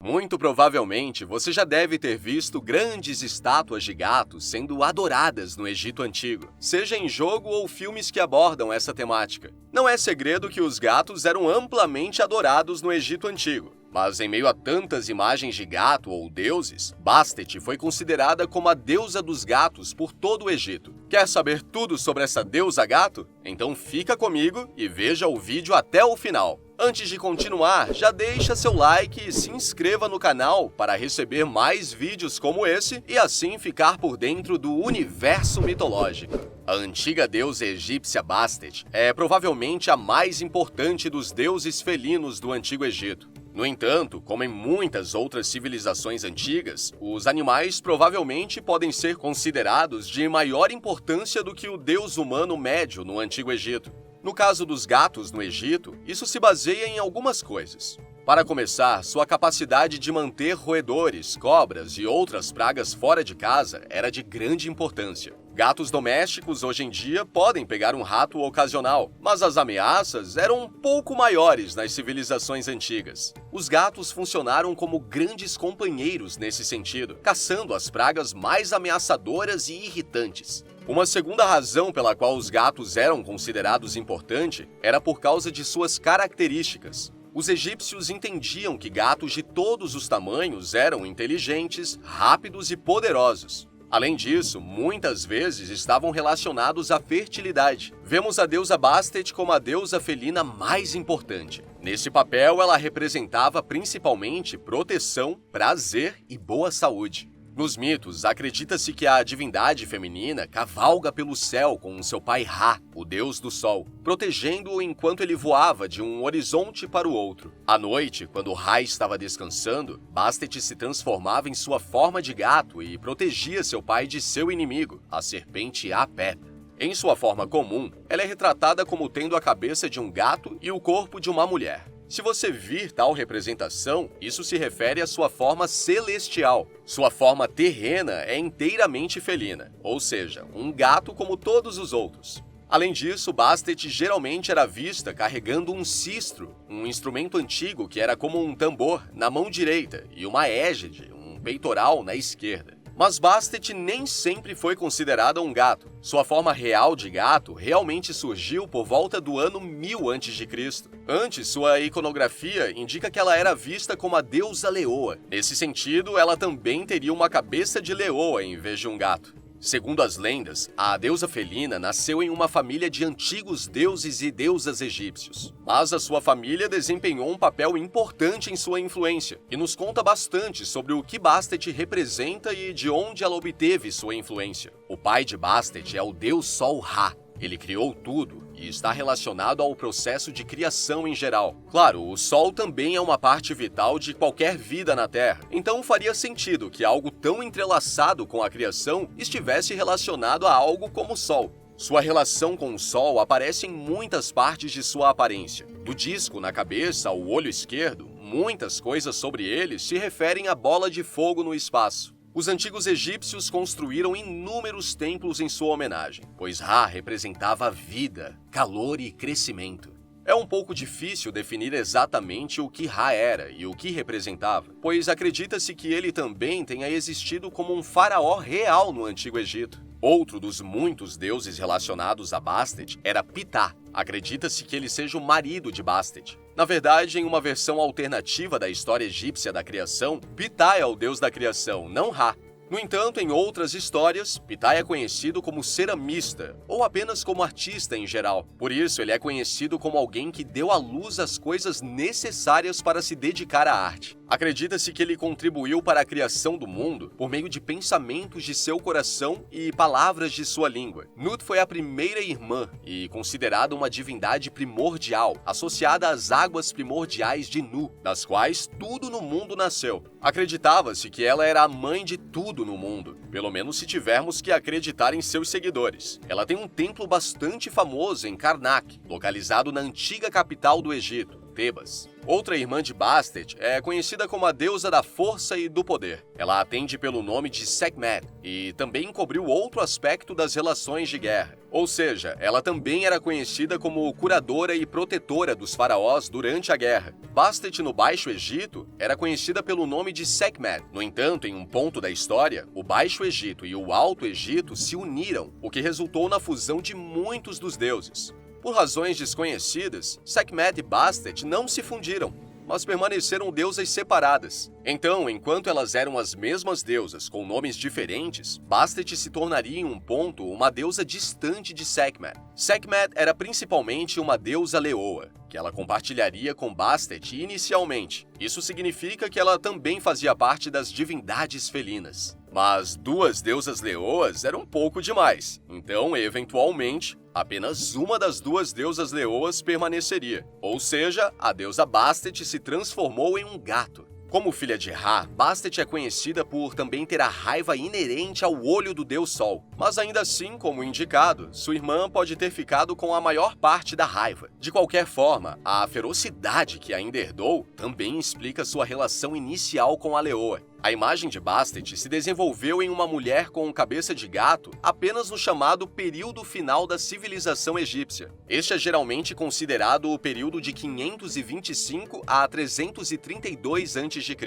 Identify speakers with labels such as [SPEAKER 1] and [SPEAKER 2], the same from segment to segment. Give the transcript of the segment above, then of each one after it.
[SPEAKER 1] Muito provavelmente você já deve ter visto grandes estátuas de gatos sendo adoradas no Egito Antigo, seja em jogo ou filmes que abordam essa temática. Não é segredo que os gatos eram amplamente adorados no Egito Antigo. Mas em meio a tantas imagens de gato ou deuses, Bastet foi considerada como a deusa dos gatos por todo o Egito. Quer saber tudo sobre essa deusa gato? Então fica comigo e veja o vídeo até o final. Antes de continuar, já deixa seu like e se inscreva no canal para receber mais vídeos como esse e assim ficar por dentro do universo mitológico. A antiga deusa egípcia Bastet é provavelmente a mais importante dos deuses felinos do Antigo Egito. No entanto, como em muitas outras civilizações antigas, os animais provavelmente podem ser considerados de maior importância do que o deus humano médio no Antigo Egito. No caso dos gatos no Egito, isso se baseia em algumas coisas. Para começar, sua capacidade de manter roedores, cobras e outras pragas fora de casa era de grande importância. Gatos domésticos hoje em dia podem pegar um rato ocasional, mas as ameaças eram um pouco maiores nas civilizações antigas. Os gatos funcionaram como grandes companheiros nesse sentido, caçando as pragas mais ameaçadoras e irritantes. Uma segunda razão pela qual os gatos eram considerados importantes era por causa de suas características. Os egípcios entendiam que gatos de todos os tamanhos eram inteligentes, rápidos e poderosos. Além disso, muitas vezes estavam relacionados à fertilidade. Vemos a deusa Bastet como a deusa felina mais importante. Nesse papel, ela representava principalmente proteção, prazer e boa saúde. Nos mitos, acredita-se que a divindade feminina cavalga pelo céu com seu pai Ra, o deus do sol, protegendo-o enquanto ele voava de um horizonte para o outro. À noite, quando Ra estava descansando, Bastet se transformava em sua forma de gato e protegia seu pai de seu inimigo, a serpente Apep. Em sua forma comum, ela é retratada como tendo a cabeça de um gato e o corpo de uma mulher. Se você vir tal representação, isso se refere à sua forma celestial. Sua forma terrena é inteiramente felina, ou seja, um gato como todos os outros. Além disso, Bastet geralmente era vista carregando um sistro, um instrumento antigo que era como um tambor, na mão direita e uma égide, um peitoral, na esquerda. Mas Bastet nem sempre foi considerada um gato. Sua forma real de gato realmente surgiu por volta do ano 1000 a.C. Antes, sua iconografia indica que ela era vista como a deusa leoa. Nesse sentido, ela também teria uma cabeça de leoa em vez de um gato. Segundo as lendas, a deusa felina nasceu em uma família de antigos deuses e deusas egípcios. Mas a sua família desempenhou um papel importante em sua influência e nos conta bastante sobre o que Bastet representa e de onde ela obteve sua influência. O pai de Bastet é o deus Sol Ra. Ele criou tudo e está relacionado ao processo de criação em geral. Claro, o Sol também é uma parte vital de qualquer vida na Terra, então faria sentido que algo tão entrelaçado com a criação estivesse relacionado a algo como o Sol. Sua relação com o Sol aparece em muitas partes de sua aparência. Do disco na cabeça ao olho esquerdo, muitas coisas sobre ele se referem à bola de fogo no espaço. Os antigos egípcios construíram inúmeros templos em sua homenagem, pois Ra representava vida, calor e crescimento. É um pouco difícil definir exatamente o que Ra era e o que representava, pois acredita-se que ele também tenha existido como um faraó real no Antigo Egito. Outro dos muitos deuses relacionados a Bastet era Ptah. Acredita-se que ele seja o marido de Bastet. Na verdade, em uma versão alternativa da história egípcia da criação, Ptah é o deus da criação, não Ra. No entanto, em outras histórias, Ptah é conhecido como ceramista, ou apenas como artista em geral. Por isso, ele é conhecido como alguém que deu à luz as coisas necessárias para se dedicar à arte. Acredita-se que ele contribuiu para a criação do mundo por meio de pensamentos de seu coração e palavras de sua língua. Nut foi a primeira irmã e considerada uma divindade primordial, associada às águas primordiais de Nu, das quais tudo no mundo nasceu. Acreditava-se que ela era a mãe de tudo no mundo, pelo menos se tivermos que acreditar em seus seguidores. Ela tem um templo bastante famoso em Karnak, localizado na antiga capital do Egito. Tebas. Outra irmã de Bastet é conhecida como a deusa da força e do poder. Ela atende pelo nome de Sekhmet e também cobriu outro aspecto das relações de guerra. Ou seja, ela também era conhecida como curadora e protetora dos faraós durante a guerra. Bastet no Baixo Egito era conhecida pelo nome de Sekhmet. No entanto, em um ponto da história, o Baixo Egito e o Alto Egito se uniram, o que resultou na fusão de muitos dos deuses. Por razões desconhecidas, Sekhmet e Bastet não se fundiram, mas permaneceram deusas separadas. Então, enquanto elas eram as mesmas deusas com nomes diferentes, Bastet se tornaria em um ponto uma deusa distante de Sekhmet. Sekhmet era principalmente uma deusa leoa, que ela compartilharia com Bastet inicialmente. Isso significa que ela também fazia parte das divindades felinas. Mas duas deusas leoas era um pouco demais, então, eventualmente, apenas uma das duas deusas leoas permaneceria. Ou seja, a deusa Bastet se transformou em um gato. Como filha de Ra, Bastet é conhecida por também ter a raiva inerente ao olho do deus Sol. Mas ainda assim, como indicado, sua irmã pode ter ficado com a maior parte da raiva. De qualquer forma, a ferocidade que ainda herdou também explica sua relação inicial com a leoa. A imagem de Bastet se desenvolveu em uma mulher com cabeça de gato apenas no chamado período final da civilização egípcia. Este é geralmente considerado o período de 525 a 332 a.C.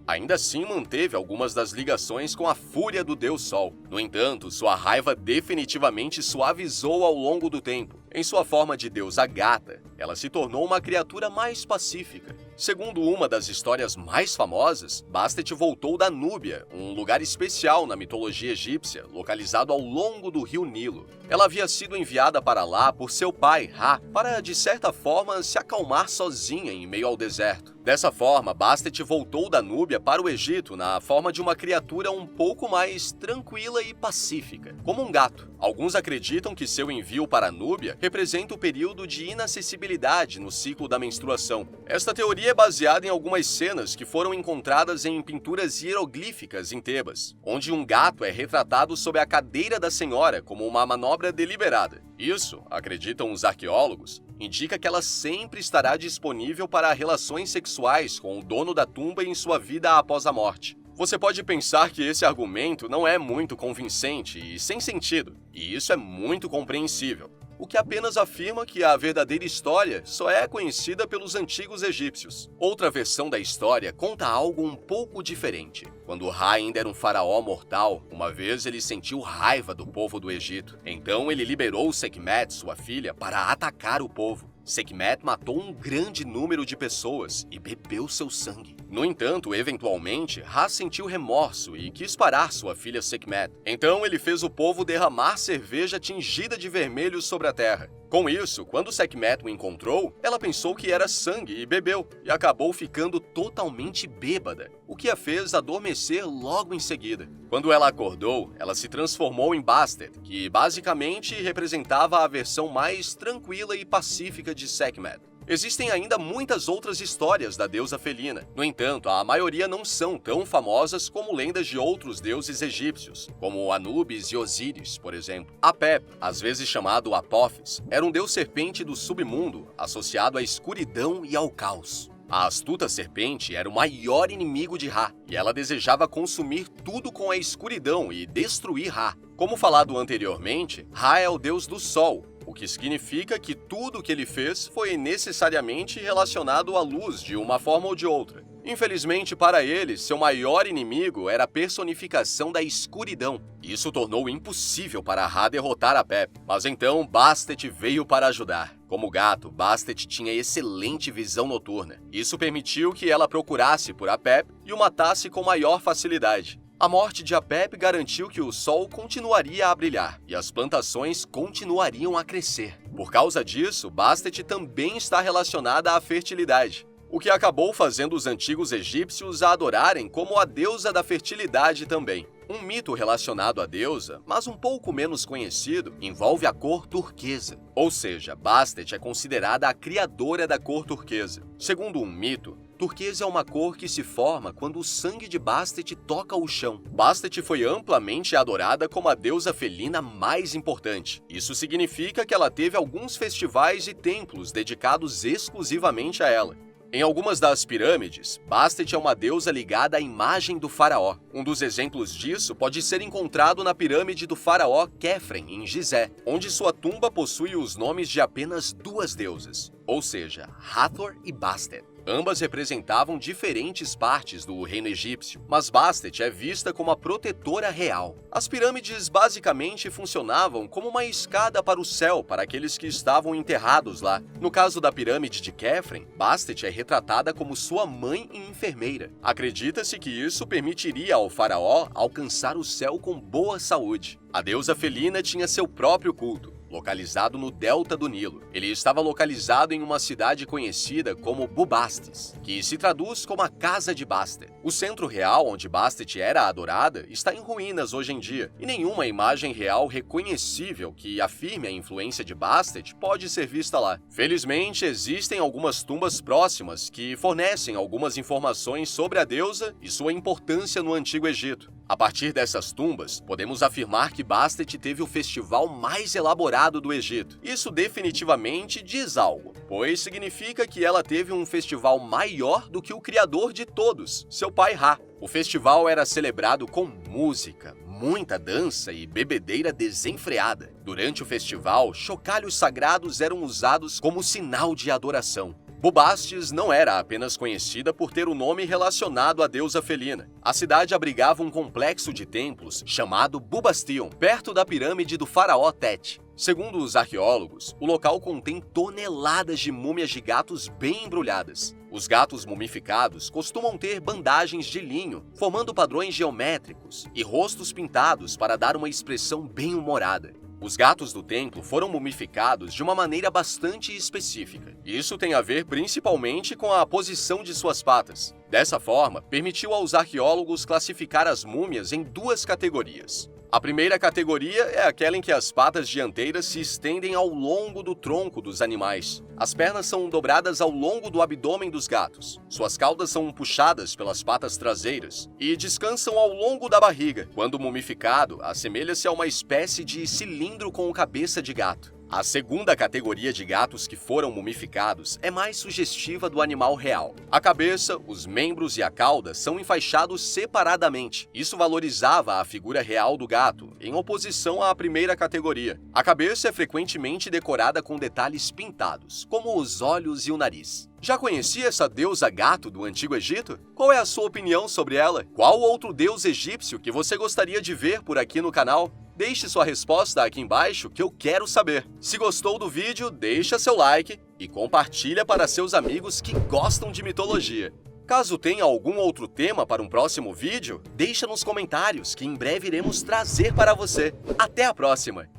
[SPEAKER 1] Ainda assim manteve algumas das ligações com a fúria do deus Sol. No entanto, sua raiva definitivamente suavizou ao longo do tempo. Em sua forma de deusa gata, ela se tornou uma criatura mais pacífica. Segundo uma das histórias mais famosas, Bastet voltou da Núbia, um lugar especial na mitologia egípcia, localizado ao longo do rio Nilo. Ela havia sido enviada para lá por seu pai, Ra, para, de certa forma, se acalmar sozinha em meio ao deserto. Dessa forma, Bastet voltou da Núbia para o Egito na forma de uma criatura um pouco mais tranquila e pacífica, como um gato. Alguns acreditam que seu envio para a Núbia representa o período de inacessibilidade no ciclo da menstruação. Esta teoria é baseada em algumas cenas que foram encontradas em pinturas hieroglíficas em Tebas, onde um gato é retratado sob a cadeira da senhora como uma manobra deliberada. Isso, acreditam os arqueólogos, indica que ela sempre estará disponível para relações sexuais com o dono da tumba em sua vida após a morte. Você pode pensar que esse argumento não é muito convincente e sem sentido, e isso é muito compreensível, o que apenas afirma que a verdadeira história só é conhecida pelos antigos egípcios. Outra versão da história conta algo um pouco diferente. Quando Ra ainda era um faraó mortal, uma vez ele sentiu raiva do povo do Egito. Então ele liberou Sekhmet, sua filha, para atacar o povo. Sekhmet matou um grande número de pessoas e bebeu seu sangue. No entanto, eventualmente, Ra sentiu remorso e quis parar sua filha Sekhmet. Então ele fez o povo derramar cerveja tingida de vermelho sobre a terra. Com isso, quando Sekhmet o encontrou, ela pensou que era sangue e bebeu, e acabou ficando totalmente bêbada, o que a fez adormecer logo em seguida. Quando ela acordou, ela se transformou em Bastet, que basicamente representava a versão mais tranquila e pacífica de Sekhmet. Existem ainda muitas outras histórias da deusa felina. No entanto, a maioria não são tão famosas como lendas de outros deuses egípcios, como Anubis e Osíris, por exemplo. Apep, às vezes chamado Apophis, era um deus serpente do submundo, associado à escuridão e ao caos. A astuta serpente era o maior inimigo de Ra, e ela desejava consumir tudo com a escuridão e destruir Ra. Como falado anteriormente, Ra é o deus do sol, o que significa que tudo o que ele fez foi necessariamente relacionado à luz de uma forma ou de outra. Infelizmente para ele, seu maior inimigo era a personificação da escuridão. Isso tornou impossível para Ra derrotar Apep, mas então Bastet veio para ajudar. Como gato, Bastet tinha excelente visão noturna. Isso permitiu que ela procurasse por Apep e o matasse com maior facilidade. A morte de Apep garantiu que o sol continuaria a brilhar e as plantações continuariam a crescer. Por causa disso, Bastet também está relacionada à fertilidade, o que acabou fazendo os antigos egípcios a adorarem como a deusa da fertilidade também. Um mito relacionado à deusa, mas um pouco menos conhecido, envolve a cor turquesa. Ou seja, Bastet é considerada a criadora da cor turquesa. Segundo um mito, turquesa é uma cor que se forma quando o sangue de Bastet toca o chão. Bastet foi amplamente adorada como a deusa felina mais importante. Isso significa que ela teve alguns festivais e templos dedicados exclusivamente a ela. Em algumas das pirâmides, Bastet é uma deusa ligada à imagem do faraó. Um dos exemplos disso pode ser encontrado na pirâmide do faraó Khefren, em Gizé, onde sua tumba possui os nomes de apenas duas deusas, ou seja, Hathor e Bastet. Ambas representavam diferentes partes do reino egípcio, mas Bastet é vista como a protetora real. As pirâmides basicamente funcionavam como uma escada para o céu para aqueles que estavam enterrados lá. No caso da pirâmide de Khefren, Bastet é retratada como sua mãe e enfermeira. Acredita-se que isso permitiria ao faraó alcançar o céu com boa saúde. A deusa felina tinha seu próprio culto, localizado no delta do Nilo. Ele estava localizado em uma cidade conhecida como Bubastis, que se traduz como a Casa de Bastet. O centro real onde Bastet era adorada está em ruínas hoje em dia, e nenhuma imagem real reconhecível que afirme a influência de Bastet pode ser vista lá. Felizmente, existem algumas tumbas próximas que fornecem algumas informações sobre a deusa e sua importância no Antigo Egito. A partir dessas tumbas, podemos afirmar que Bastet teve o festival mais elaborado do Egito. Isso definitivamente diz algo, pois significa que ela teve um festival maior do que o criador de todos, seu pai Ra. O festival era celebrado com música, muita dança e bebedeira desenfreada. Durante o festival, chocalhos sagrados eram usados como sinal de adoração. Bubastis não era apenas conhecida por ter o nome relacionado à deusa felina. A cidade abrigava um complexo de templos chamado Bubastion, perto da pirâmide do faraó Teti. Segundo os arqueólogos, o local contém toneladas de múmias de gatos bem embrulhadas. Os gatos mumificados costumam ter bandagens de linho, formando padrões geométricos, e rostos pintados para dar uma expressão bem-humorada. Os gatos do templo foram mumificados de uma maneira bastante específica. Isso tem a ver principalmente com a posição de suas patas. Dessa forma, permitiu aos arqueólogos classificar as múmias em duas categorias. A primeira categoria é aquela em que as patas dianteiras se estendem ao longo do tronco dos animais. As pernas são dobradas ao longo do abdômen dos gatos. Suas caudas são puxadas pelas patas traseiras e descansam ao longo da barriga. Quando mumificado, assemelha-se a uma espécie de cilindro com cabeça de gato. A segunda categoria de gatos que foram mumificados é mais sugestiva do animal real. A cabeça, os membros e a cauda são enfaixados separadamente. Isso valorizava a figura real do gato, em oposição à primeira categoria. A cabeça é frequentemente decorada com detalhes pintados, como os olhos e o nariz. Já conhecia essa deusa gato do Antigo Egito? Qual é a sua opinião sobre ela? Qual outro deus egípcio que você gostaria de ver por aqui no canal? Deixe sua resposta aqui embaixo que eu quero saber. Se gostou do vídeo, deixa seu like e compartilha para seus amigos que gostam de mitologia. Caso tenha algum outro tema para um próximo vídeo, deixa nos comentários que em breve iremos trazer para você. Até a próxima!